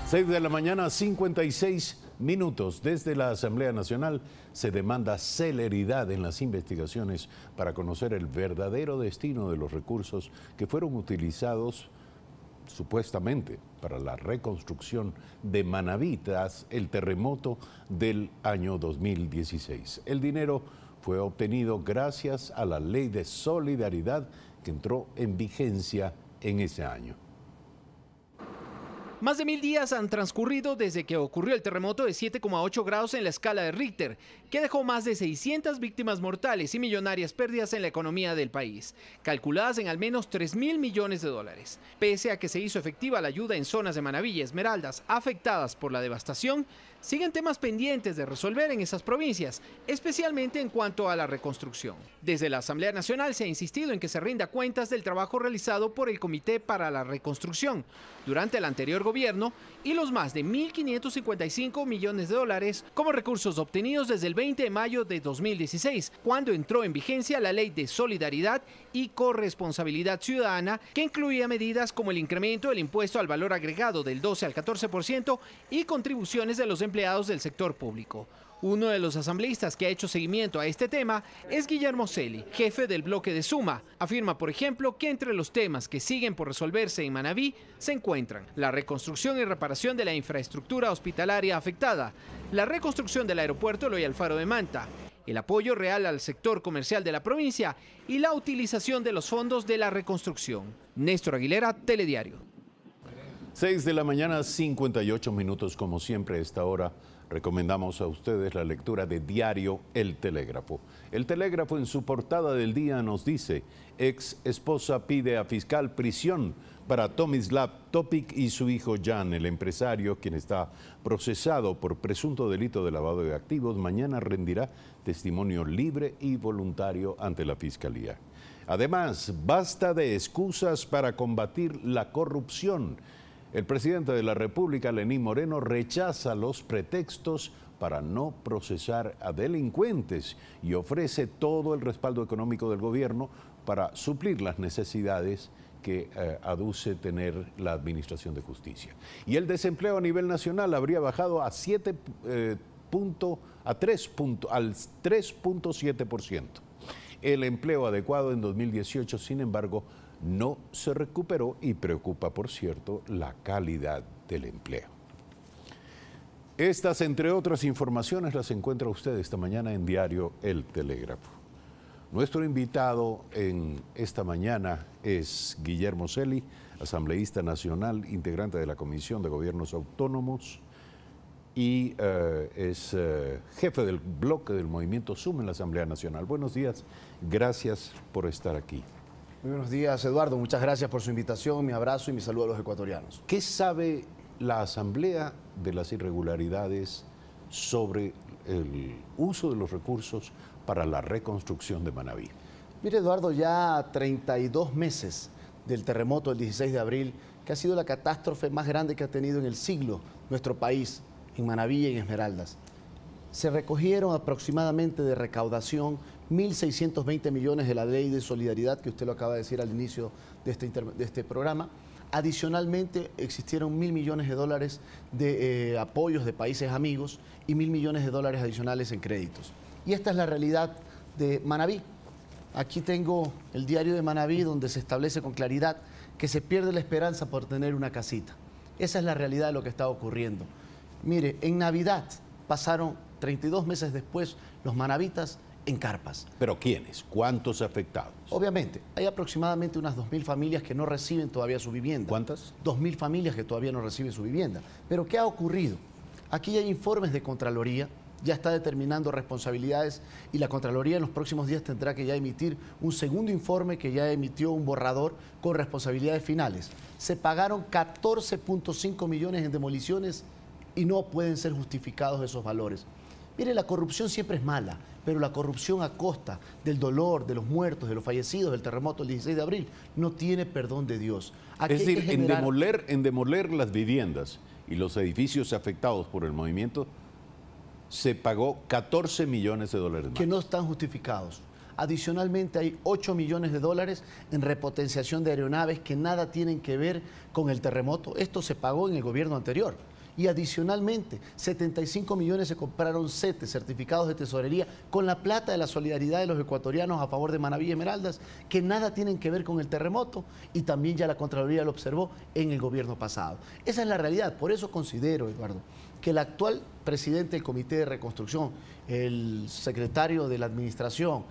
6 de la mañana, 56 minutos. Desde la Asamblea Nacional se demanda celeridad en las investigaciones para conocer el verdadero destino de los recursos que fueron utilizados supuestamente para la reconstrucción de Manabí tras el terremoto del año 2016. El dinero fue obtenido gracias a la Ley de Solidaridad que entró en vigencia en ese año. Más de 1000 días han transcurrido desde que ocurrió el terremoto de 7,8 grados en la escala de Richter, que dejó más de 600 víctimas mortales y millonarias pérdidas en la economía del país, calculadas en al menos 3.000 millones de dólares. Pese a que se hizo efectiva la ayuda en zonas de Manabí y Esmeraldas afectadas por la devastación, siguen temas pendientes de resolver en esas provincias, especialmente en cuanto a la reconstrucción. Desde la Asamblea Nacional se ha insistido en que se rinda cuentas del trabajo realizado por el Comité para la Reconstrucción durante el anterior gobierno y los más de 1.555 millones de dólares como recursos obtenidos desde el 20 de mayo de 2016, cuando entró en vigencia la Ley de Solidaridad y Corresponsabilidad Ciudadana, que incluía medidas como el incremento del impuesto al valor agregado del 12 al 14% y contribuciones de los empleados del sector público. Uno de los asambleístas que ha hecho seguimiento a este tema es Guillermo Celi, jefe del bloque de Suma. Afirma, por ejemplo, que entre los temas que siguen por resolverse en Manabí se encuentran la reconstrucción y reparación de la infraestructura hospitalaria afectada, la reconstrucción del aeropuerto Eloy Alfaro de Manta, el apoyo real al sector comercial de la provincia y la utilización de los fondos de la reconstrucción. Néstor Aguilera, Telediario. 6 de la mañana, 58 minutos, como siempre a esta hora. Recomendamos a ustedes la lectura de diario El Telégrafo. El Telégrafo en su portada del día nos dice: ex esposa pide a fiscal prisión para Tomislav Topic y su hijo Jan. El empresario, quien está procesado por presunto delito de lavado de activos, mañana rendirá testimonio libre y voluntario ante la fiscalía. Además, basta de excusas para combatir la corrupción. El presidente de la República, Lenín Moreno, rechaza los pretextos para no procesar a delincuentes y ofrece todo el respaldo económico del gobierno para suplir las necesidades que aduce tener la Administración de Justicia. Y el desempleo a nivel nacional habría bajado a 3.7%. El empleo adecuado en 2018, sin embargo, no se recuperó y preocupa, por cierto, la calidad del empleo. Estas, entre otras informaciones, las encuentra usted esta mañana en diario El Telégrafo. Nuestro invitado en esta mañana es Guillermo Celi, asambleísta nacional, integrante de la Comisión de Gobiernos Autónomos y es jefe del bloque del Movimiento Suma en la Asamblea Nacional. Buenos días, gracias por estar aquí. Muy buenos días, Eduardo. Muchas gracias por su invitación, mi abrazo y mi saludo a los ecuatorianos. ¿Qué sabe la Asamblea de las irregularidades sobre el uso de los recursos para la reconstrucción de Manabí? Mire, Eduardo, ya 32 meses del terremoto del 16 de abril, que ha sido la catástrofe más grande que ha tenido en el siglo nuestro país, en Manabí y en Esmeraldas. Se recogieron aproximadamente de recaudación 1.620 millones de la Ley de Solidaridad, que usted lo acaba de decir al inicio de este programa. Adicionalmente, existieron 1.000 millones de dólares de apoyos de países amigos y 1.000 millones de dólares adicionales en créditos. Y esta es la realidad de Manabí. Aquí tengo el diario de Manabí, donde se establece con claridad que se pierde la esperanza por tener una casita. Esa es la realidad de lo que está ocurriendo. Mire, en Navidad pasaron 32 meses después los manabitas en carpas. ¿Pero quiénes? ¿Cuántos afectados? Obviamente, hay aproximadamente unas 2.000 familias que no reciben todavía su vivienda. ¿Cuántas? 2.000 familias que todavía no reciben su vivienda. ¿Pero qué ha ocurrido? Aquí hay informes de Contraloría, ya está determinando responsabilidades y la Contraloría en los próximos días tendrá que ya emitir un segundo informe que ya emitió un borrador con responsabilidades finales. Se pagaron 14.5 millones en demoliciones y no pueden ser justificados esos valores. Mire, la corrupción siempre es mala, pero la corrupción a costa del dolor, de los muertos, de los fallecidos del terremoto del 16 de abril, no tiene perdón de Dios. Aquí es decir, en demoler las viviendas y los edificios afectados por el movimiento, se pagó 14 millones de dólares más. Que no están justificados. Adicionalmente hay 8 millones de dólares en repotenciación de aeronaves que nada tienen que ver con el terremoto. Esto se pagó en el gobierno anterior. Y adicionalmente, 75 millones se compraron CETES, certificados de tesorería, con la plata de la solidaridad de los ecuatorianos a favor de Manaví y Esmeraldas, que nada tienen que ver con el terremoto, y también ya la Contraloría lo observó en el gobierno pasado. Esa es la realidad. Por eso considero, Eduardo, que el actual presidente del Comité de Reconstrucción, el secretario de la Administración,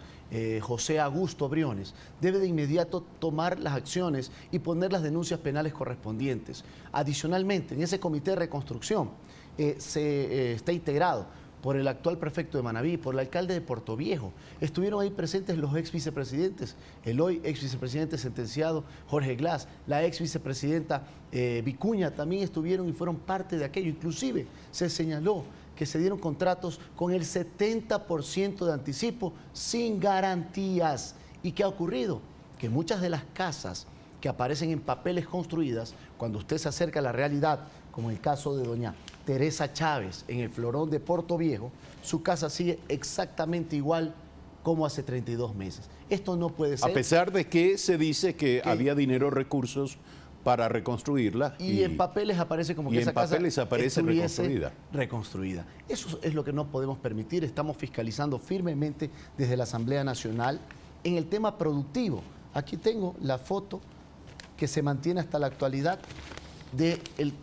José Augusto Briones, debe de inmediato tomar las acciones y poner las denuncias penales correspondientes. Adicionalmente, en ese Comité de Reconstrucción está integrado por el actual prefecto de Manaví, por el alcalde de Portoviejo. Estuvieron ahí presentes los ex vicepresidentes, el hoy ex vicepresidente sentenciado Jorge Glass, la ex vicepresidenta Vicuña también estuvieron y fueron parte de aquello. Inclusive se señaló que se dieron contratos con el 70% de anticipo sin garantías. ¿Y qué ha ocurrido? Que muchas de las casas que aparecen en papeles construidas, cuando usted se acerca a la realidad, como el caso de doña Teresa Chávez en el Florón de Portoviejo, su casa sigue exactamente igual como hace 32 meses. Esto no puede ser. A pesar de que se dice que había dinero, recursos para reconstruirla. Y en papeles aparece como que esa casa aparece reconstruida. Eso es lo que no podemos permitir. Estamos fiscalizando firmemente desde la Asamblea Nacional en el tema productivo. Aquí tengo la foto que se mantiene hasta la actualidad del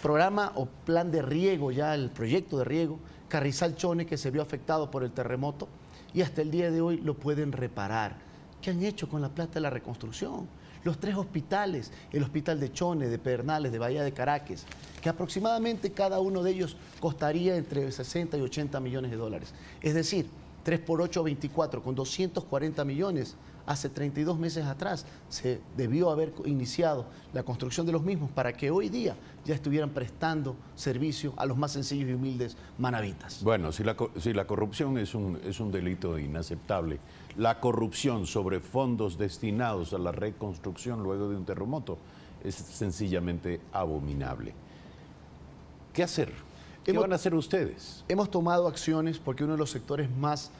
programa o plan de riego, ya el proyecto de riego, Carrizal Chone, que se vio afectado por el terremoto y hasta el día de hoy lo pueden reparar. ¿Qué han hecho con la plata de la reconstrucción? Los 3 hospitales, el hospital de Chone, de Pedernales, de Bahía de Caracas, que aproximadamente cada uno de ellos costaría entre 60 y 80 millones de dólares. Es decir, 3 por 8, 24, con 240 millones. Hace 32 meses atrás se debió haber iniciado la construcción de los mismos para que hoy día ya estuvieran prestando servicio a los más sencillos y humildes manavitas. Bueno, si la corrupción es un delito inaceptable, la corrupción sobre fondos destinados a la reconstrucción luego de un terremoto es sencillamente abominable. ¿Qué hacer? ¿Qué van a hacer ustedes? Hemos tomado acciones porque uno de los sectores más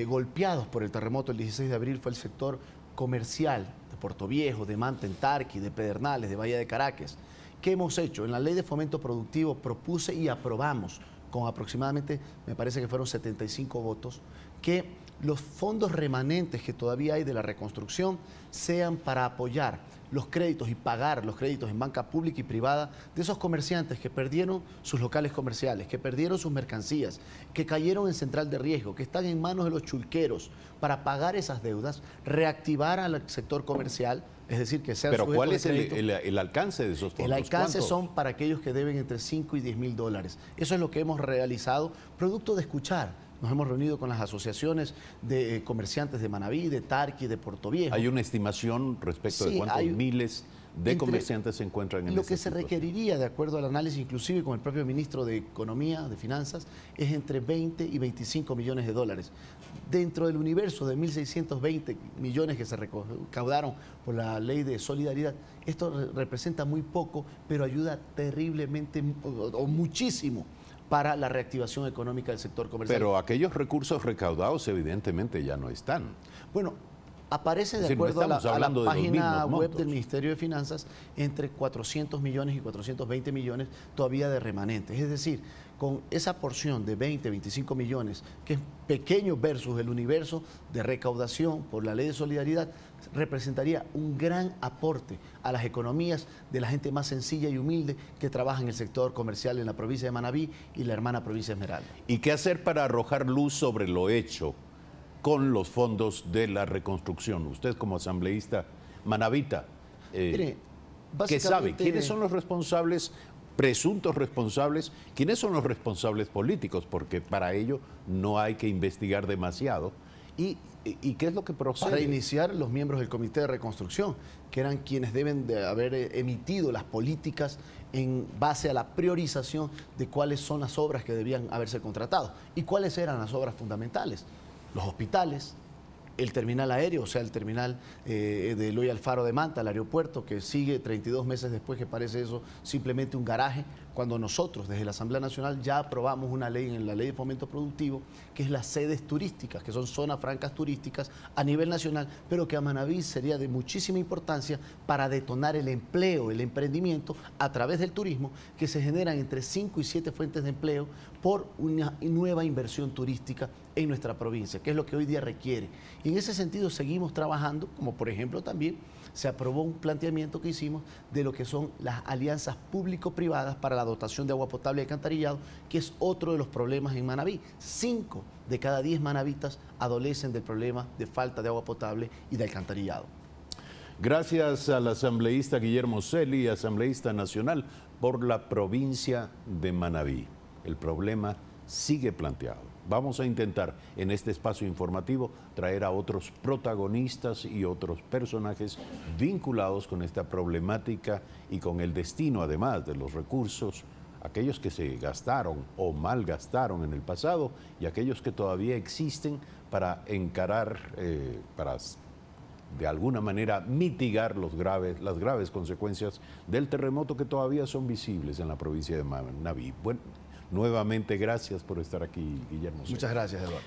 golpeados por el terremoto el 16 de abril fue el sector comercial de Portoviejo, de Manta en Tarqui, de Pedernales, de Bahía de Caracas. ¿Qué hemos hecho? En la Ley de Fomento Productivo propuse y aprobamos con aproximadamente, me parece que fueron 75 votos, que los fondos remanentes que todavía hay de la reconstrucción sean para apoyar los créditos y pagar los créditos en banca pública y privada de esos comerciantes que perdieron sus locales comerciales, que perdieron sus mercancías, que cayeron en central de riesgo, que están en manos de los chulqueros, para pagar esas deudas, reactivar al sector comercial, es decir, que sean sujetos. Pero ¿cuál es el alcance de esos fondos? El alcance ¿Cuántos? son para aquellos que deben entre 5 y 10 mil dólares. Eso es lo que hemos realizado, producto de escuchar. Nos hemos reunido con las asociaciones de comerciantes de Manaví, de Tarqui, de Portoviejo. ¿Hay una estimación respecto de cuántos miles de comerciantes se encuentran en lo que se situación? requeriría, de acuerdo al análisis inclusive con el propio ministro de Economía, de Finanzas, es entre 20 y 25 millones de dólares. Dentro del universo de 1.620 millones que se recaudaron por la Ley de Solidaridad, esto representa muy poco, pero ayuda terriblemente o muchísimo para la reactivación económica del sector comercial. Pero aquellos recursos recaudados evidentemente ya no están. Bueno, aparece de acuerdo a la página web del Ministerio de Finanzas entre 400 millones y 420 millones todavía de remanentes. Es decir, con esa porción de 20, 25 millones, que es pequeño versus el universo de recaudación por la Ley de Solidaridad, representaría un gran aporte a las economías de la gente más sencilla y humilde que trabaja en el sector comercial en la provincia de Manaví y la hermana provincia de Esmeralda. ¿Y qué hacer para arrojar luz sobre lo hecho con los fondos de la reconstrucción? Usted como asambleísta manavita, Mire, ¿qué sabe? ¿Quiénes son los responsables, presuntos responsables? ¿Quiénes son los responsables políticos? Porque para ello no hay que investigar demasiado. ¿Y qué es lo que procede? Para iniciar, los miembros del Comité de Reconstrucción, que eran quienes deben de haber emitido las políticas en base a la priorización de cuáles son las obras que debían haberse contratado y cuáles eran las obras fundamentales. Los hospitales, el terminal aéreo, o sea, el terminal de Eloy Alfaro de Manta, el aeropuerto, que sigue 32 meses después, que parece eso simplemente un garaje, cuando nosotros desde la Asamblea Nacional ya aprobamos una ley en la Ley de Fomento Productivo, que es las sedes turísticas, que son zonas francas turísticas a nivel nacional, pero que a Manabí sería de muchísima importancia para detonar el empleo, el emprendimiento a través del turismo, que se generan entre 5 y 7 fuentes de empleo por una nueva inversión turística en nuestra provincia, que es lo que hoy día requiere. Y en ese sentido seguimos trabajando, como por ejemplo también se aprobó un planteamiento que hicimos de lo que son las alianzas público-privadas para la dotación de agua potable y alcantarillado, que es otro de los problemas en Manabí. 5 de cada 10 manabitas adolecen del problema de falta de agua potable y de alcantarillado. Gracias al asambleísta Guillermo Celi, asambleísta nacional por la provincia de Manabí. El problema sigue planteado. Vamos a intentar en este espacio informativo traer a otros protagonistas y otros personajes vinculados con esta problemática y con el destino, además de los recursos, aquellos que se gastaron o malgastaron en el pasado y aquellos que todavía existen para encarar, para de alguna manera mitigar las graves consecuencias del terremoto que todavía son visibles en la provincia de Manabí. Bueno, nuevamente gracias por estar aquí, Guillermo. Muchas gracias, Eduardo.